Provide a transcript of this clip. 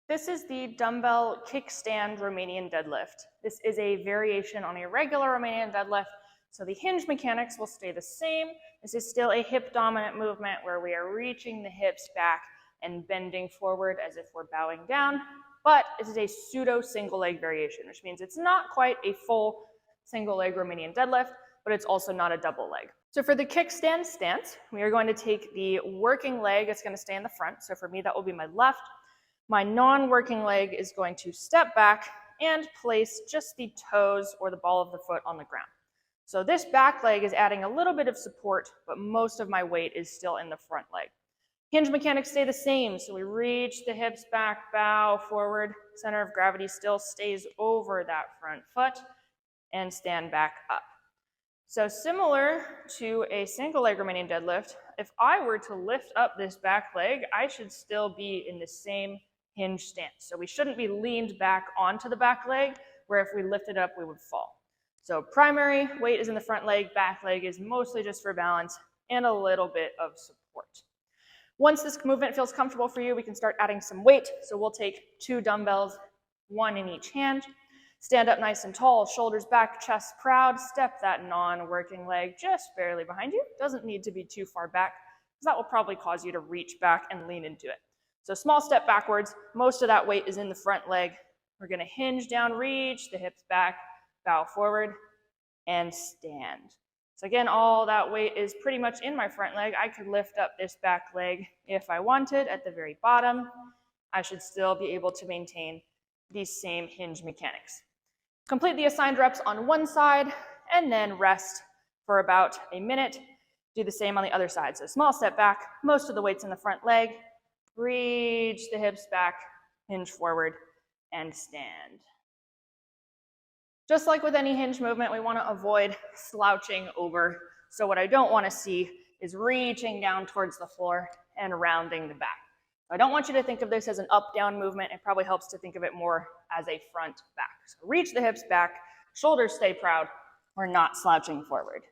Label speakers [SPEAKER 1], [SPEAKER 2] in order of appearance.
[SPEAKER 1] This is the Dumbbell Kickstand Romanian Deadlift. This is a variation on a regular Romanian deadlift, so the hinge mechanics will stay the same. This is still a hip dominant movement where we are reaching the hips back and bending forward as if we're bowing down, but this is a pseudo single leg variation, which means it's not quite a full single leg Romanian deadlift, but it's also not a double leg. So for the kickstand stance, we are going to take the working leg, it's going to stay in the front. So for me, that will be my left. My non-working leg is going to step back and place just the toes or the ball of the foot on the ground. So this back leg is adding a little bit of support, but most of my weight is still in the front leg. Hinge mechanics stay the same. So we reach the hips back, bow forward, center of gravity still stays over that front foot, and stand back up. So similar to a single leg Romanian deadlift, if I were to lift up this back leg, I should still be in the same hinge stance. So we shouldn't be leaned back onto the back leg, where if we lifted up, we would fall. So primary weight is in the front leg, back leg is mostly just for balance and a little bit of support. Once this movement feels comfortable for you, we can start adding some weight. So we'll take 2 dumbbells, 1 in each hand. Stand up nice and tall, shoulders back, chest proud. Step that non-working leg just barely behind you. Doesn't need to be too far back, because that will probably cause you to reach back and lean into it. So small step backwards. Most of that weight is in the front leg. We're going to hinge down, reach the hips back, bow forward, and stand. So again, all that weight is pretty much in my front leg. I could lift up this back leg if I wanted at the very bottom. I should still be able to maintain these same hinge mechanics. Complete the assigned reps on one side and then rest for about a minute. Do the same on the other side. So small step back, most of the weight's in the front leg. Reach the hips back, hinge forward, and stand. Just like with any hinge movement, we want to avoid slouching over. So what I don't want to see is reaching down towards the floor and rounding the back. I don't want you to think of this as an up-down movement. It probably helps to think of it more as a front-back. So reach the hips back, shoulders stay proud. We're not slouching forward.